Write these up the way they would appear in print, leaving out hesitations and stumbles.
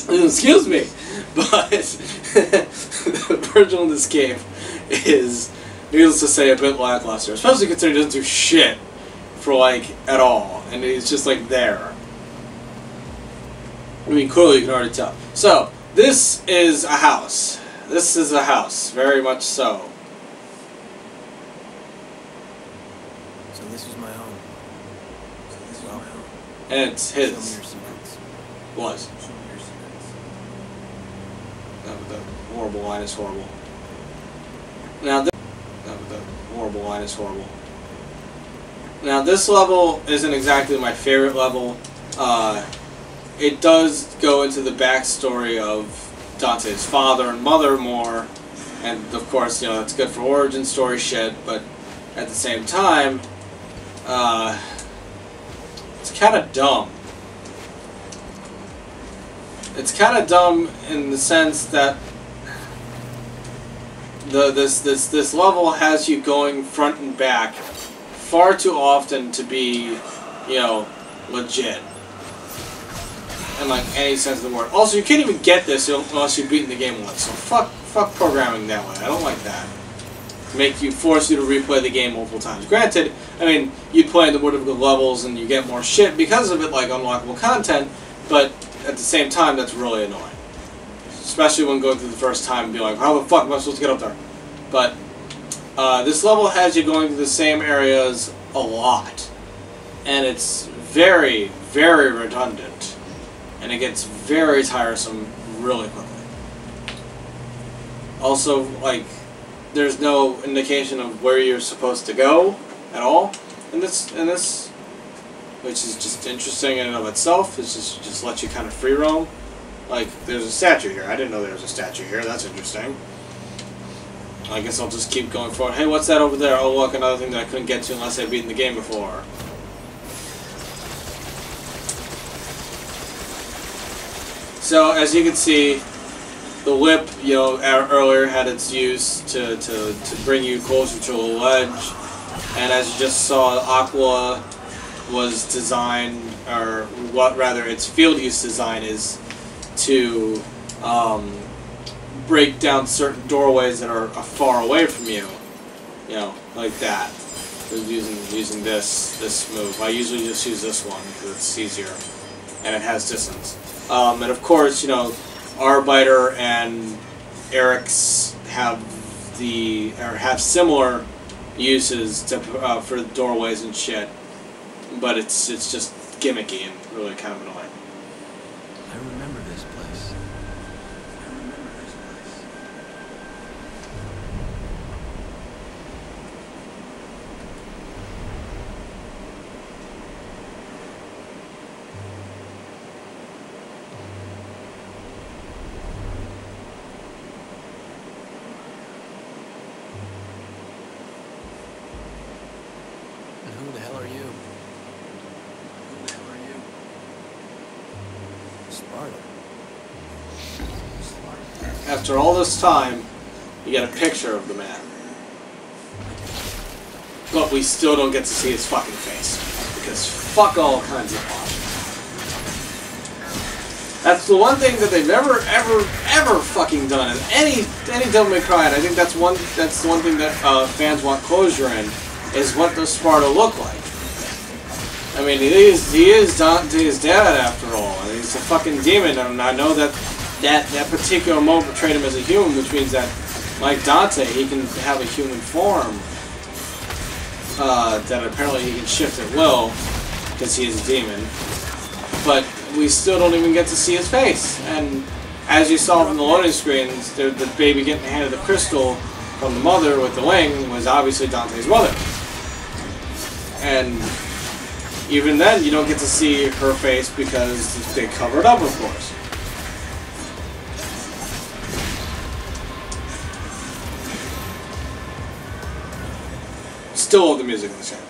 Excuse me, but the original in this game is, needless to say, a bit lackluster, especially considering he doesn't do shit for, like, at all, and he's just, like, there. I mean, clearly you can already tell. So, this is a house. This is a house, very much so. So this was my home. So this was my home. And it's his. Show me your secrets. Was. Show me your secrets. The horrible line is horrible. Now, the horrible line is horrible. Now, this level isn't exactly my favorite level. It does go into the backstory of Dante's father and mother more, and of course, you know, that's good for origin story shit, but at the same time, it's kind of dumb. It's kind of dumb in the sense that this level has you going front and back far too often to be, you know, legit. In like any sense of the word. Also, you can't even get this unless you've beaten the game once. So fuck programming that way. I don't like that. Force you to replay the game multiple times. Granted, I mean, you play in the more difficult levels and you get more shit because of it, like unlockable content. But at the same time, that's really annoying. Especially when going through the first time and be like, how the fuck am I supposed to get up there? But this level has you going to the same areas a lot, and it's very, very redundant. And it gets very tiresome really quickly. Also, like, there's no indication of where you're supposed to go at all in this, which is just interesting in and of itself. It's just lets you kind of free roam. Like, there's a statue here. I didn't know there was a statue here. That's interesting. I guess I'll just keep going forward. Hey, what's that over there? Oh, look, another thing that I couldn't get to unless I'd beaten the game before. So, as you can see, the whip, you know, earlier had its use to bring you closer to a ledge. And as you just saw, Aqua was designed, or what rather its field use design is to break down certain doorways that are far away from you. You know, like that. Using this move. I usually just use this one because it's easier. And it has distance. And of course, you know, Arbiter and Eric's have similar uses to for doorways and shit, but it's just gimmicky and really kind of annoying. I remember this place. I remember this place. Who the hell are you? Who the hell are you? Sparta. After all this time, you get a picture of the man. But we still don't get to see his fucking face. Because fuck all kinds of options. That's the one thing that they've ever fucking done in any Devil May Cry, and I think that's the one thing that fans want closure in, is what does Sparta look like? I mean, he is Dante's dad after all, and he's a fucking demon, and I know that particular mode portrayed him as a human, which means that, like Dante, he can have a human form that apparently he can shift at will, because he is a demon. But we still don't even get to see his face, and as you saw from the loading screens, the baby getting handed the crystal from the mother with the wing was obviously Dante's mother. And even then, you don't get to see her face because they cover it up, of course. Still love the music in this game.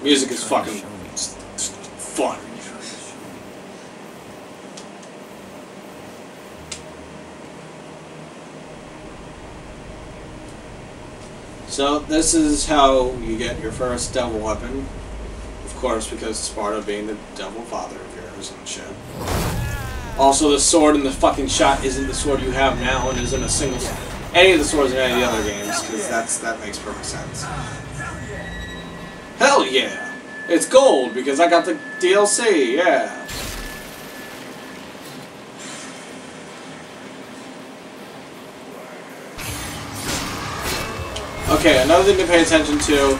Music is fucking fun. So this is how you get your first devil weapon. Of course, because Sparta being the devil father of yours and shit. Also, the sword in the fucking shot isn't the sword you have now, and isn't a single any of the swords in any of the other games, because that makes perfect sense. Hell yeah! It's gold because I got the DLC. Yeah. Okay, another thing to pay attention to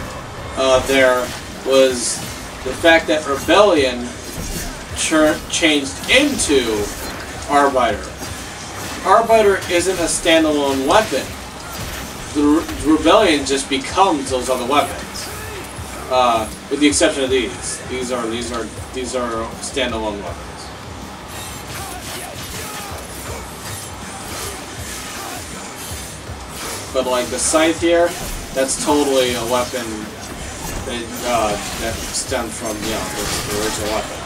there was the fact that Rebellion changed into Arbiter. Arbiter isn't a standalone weapon. The Rebellion just becomes those other weapons, with the exception of these. These are standalone weapons. But like the scythe here, that's totally a weapon that stemmed from the original weapon.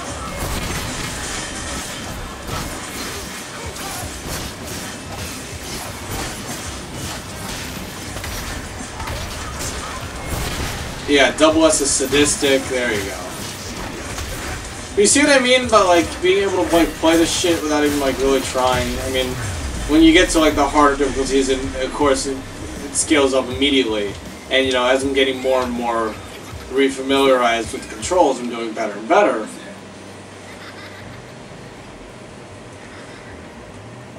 Yeah, double S is sadistic. There you go. But you see what I mean by like being able to like play this shit without even like really trying. I mean, when you get to like the harder difficulties, and of course it scales up immediately. And you know, as I'm getting more and more refamiliarized with the controls, I'm doing better and better.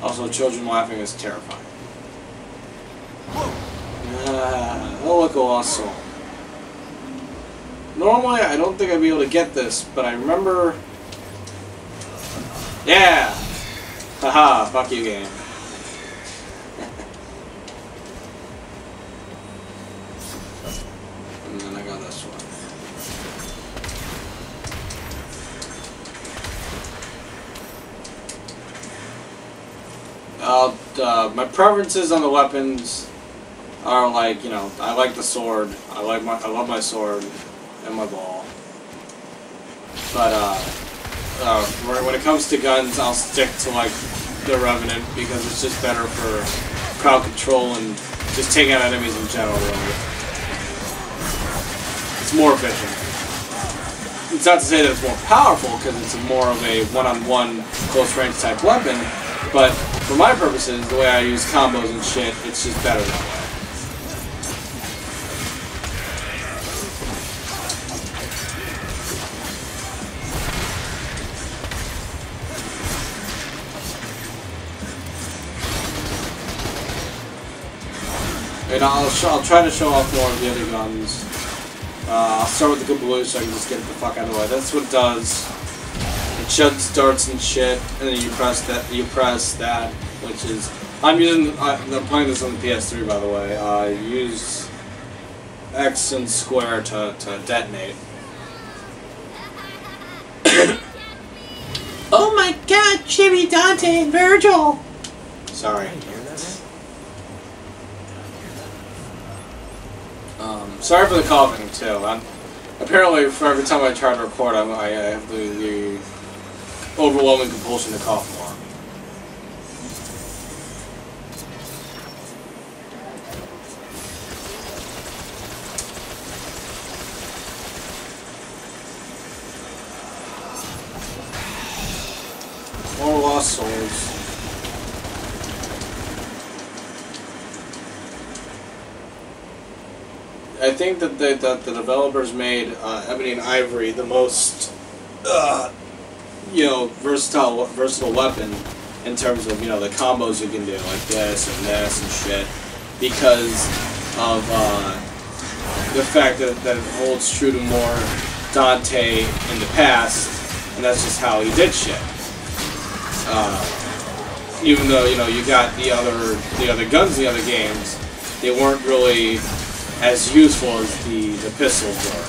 Also, children laughing is terrifying. Oh, look, awesome. Normally, I don't think I'd be able to get this, but I remember... Yeah! Haha, fuck you, game. And then I got this one. My preferences on the weapons are like, you know, I like the sword. I love my sword and my ball. But when it comes to guns, I'll stick to like the Revenant because it's just better for crowd control and just taking out enemies in general. Really. It's more efficient. It's not to say that it's more powerful because it's more of a one-on-one close range type weapon, but for my purposes, the way I use combos and shit, it's just better that way. And I'll try to show off more of the other guns. I'll start with the Kabloosh so I can just get the fuck out of the way. That's what it does. It shoots darts and shit, and then you press that, which is... I'm playing this on the PS3, by the way. Use X and square to detonate. Oh my god, Jimmy, Dante, and Virgil! Sorry. Sorry for the coughing, too. Apparently, for every time I try to record, I have the overwhelming compulsion to cough more. More Lost Souls. I think that the developers made Ebony and Ivory the most, you know, versatile weapon in terms of, you know, the combos you can do, like this and shit, because of the fact that it holds true to more Dante in the past, and that's just how he did shit. Even though, you know, you got the other guns in the other games, they weren't really as useful as the pistols were.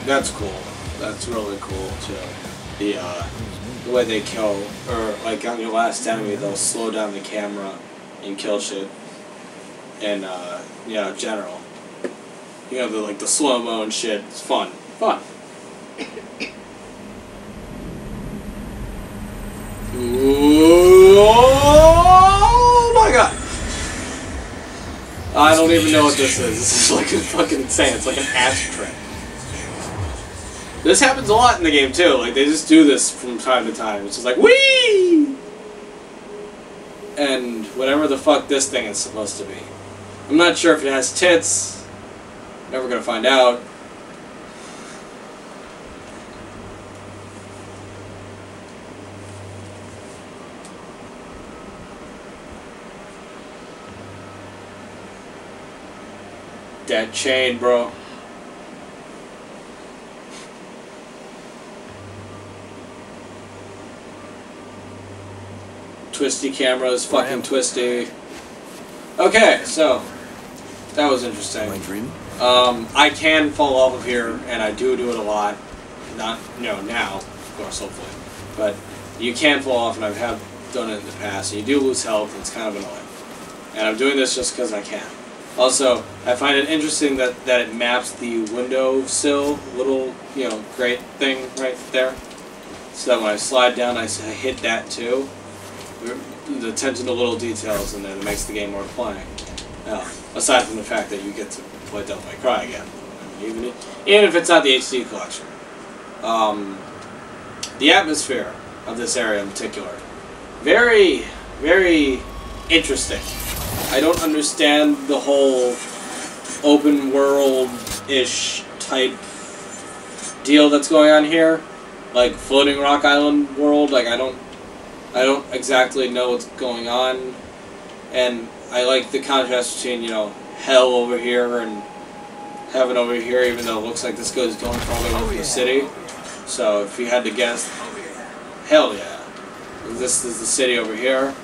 That's cool. That's really cool too. The way they kill, or like on your last enemy, they'll slow down the camera and kill shit. in you know, general. You know, the slow-mo and shit. It's fun. Fun. Ooh, oh my god! I don't even know what this is. This is like fucking insane. It's like an acid trip. This happens a lot in the game too. Like, they just do this from time to time. It's just like, whee! And whatever the fuck this thing is supposed to be. I'm not sure if it has tits. Never gonna find out. That chain, bro. Twisty cameras, fucking twisty. Okay, so that was interesting. Am I dreaming? I can fall off of here, and I do it a lot. Not, you know, now, of course, hopefully. But you can fall off, and I have done it in the past. And you do lose health, and it's kind of annoying. And I'm doing this just because I can. Also, I find it interesting that it maps the windowsill little, you know, grate thing right there. So that when I slide down, I hit that too. The attention to little details in there that makes the game worth playing. Now, aside from the fact that you get to play Devil May Cry again. I mean, even if it's not the HD collection. The atmosphere of this area in particular. Very, very interesting. I don't understand the whole open world-ish type deal that's going on here. Like floating rock island world, like I don't exactly know what's going on. And I like the contrast between, you know, hell over here and heaven over here, even though it looks like this goes going all the way over the city. So if you had to guess, hell yeah. This is the city over here.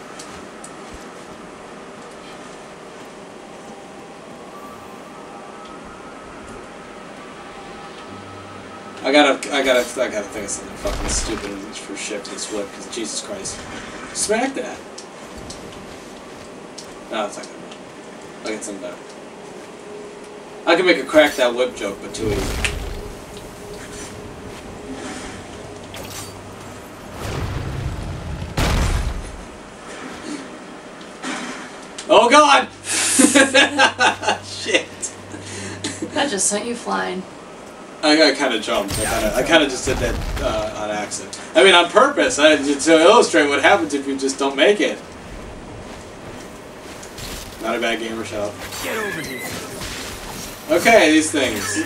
I gotta think of something fucking stupid for shit to this whip, because Jesus Christ. Smack that! No, it's not gonna be. I'll get some better. I can make a crack that whip joke, but too easy. Oh god! Shit! That just sent you flying. I kind of jumped. I kind of just did that on accident. I mean, on purpose, to illustrate what happens if you just don't make it. Not a bad gamer show. Get over here. Okay, these things.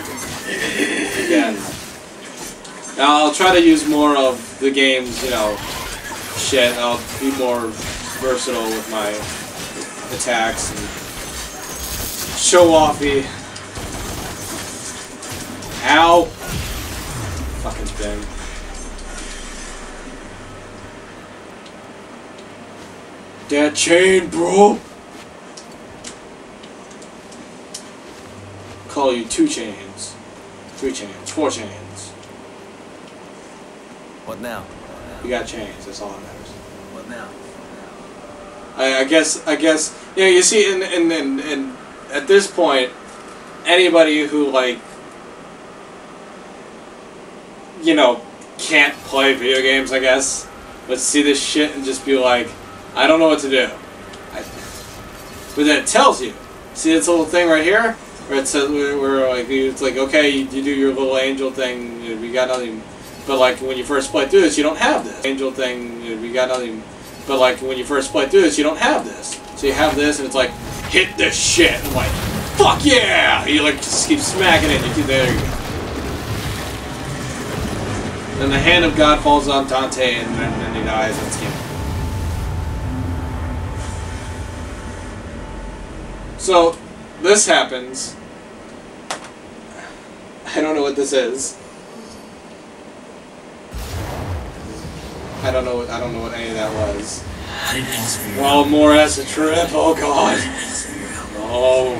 Again. Now, I'll try to use more of the game's, you know, shit. I'll be more versatile with my attacks and show-offy. Ow! Fucking thing. That chain, bro! Call you 2 chains. 3 chains. 4 chains. What now? You got chains, that's all that matters. What now? I guess, you know, you see, and at this point, anybody who, like, you know, can't play video games, I guess, but see this shit and just be like, I don't know what to do. But then it tells you. See this little thing right here? Where it says, where like, it's like, okay, you do your little angel thing, you got nothing. But like, when you first play through this, you don't have this. Angel thing, you got nothing. But like, when you first play through this, you don't have this. So you have this, and it's like, hit this shit. And I'm like, fuck yeah! You like, just keep smacking it, there you go. Then the hand of God falls on Dante, and then he dies, and it's game. So, this happens. I don't know what this is. I don't know what any of that was. Well, more acid trip. Oh god. Oh.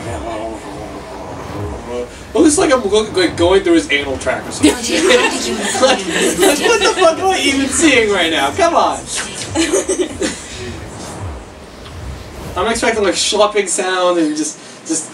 Well, it's like I'm like going through his anal tract or something. Like, what the fuck am I even seeing right now? Come on. I'm expecting like schlupping sound and just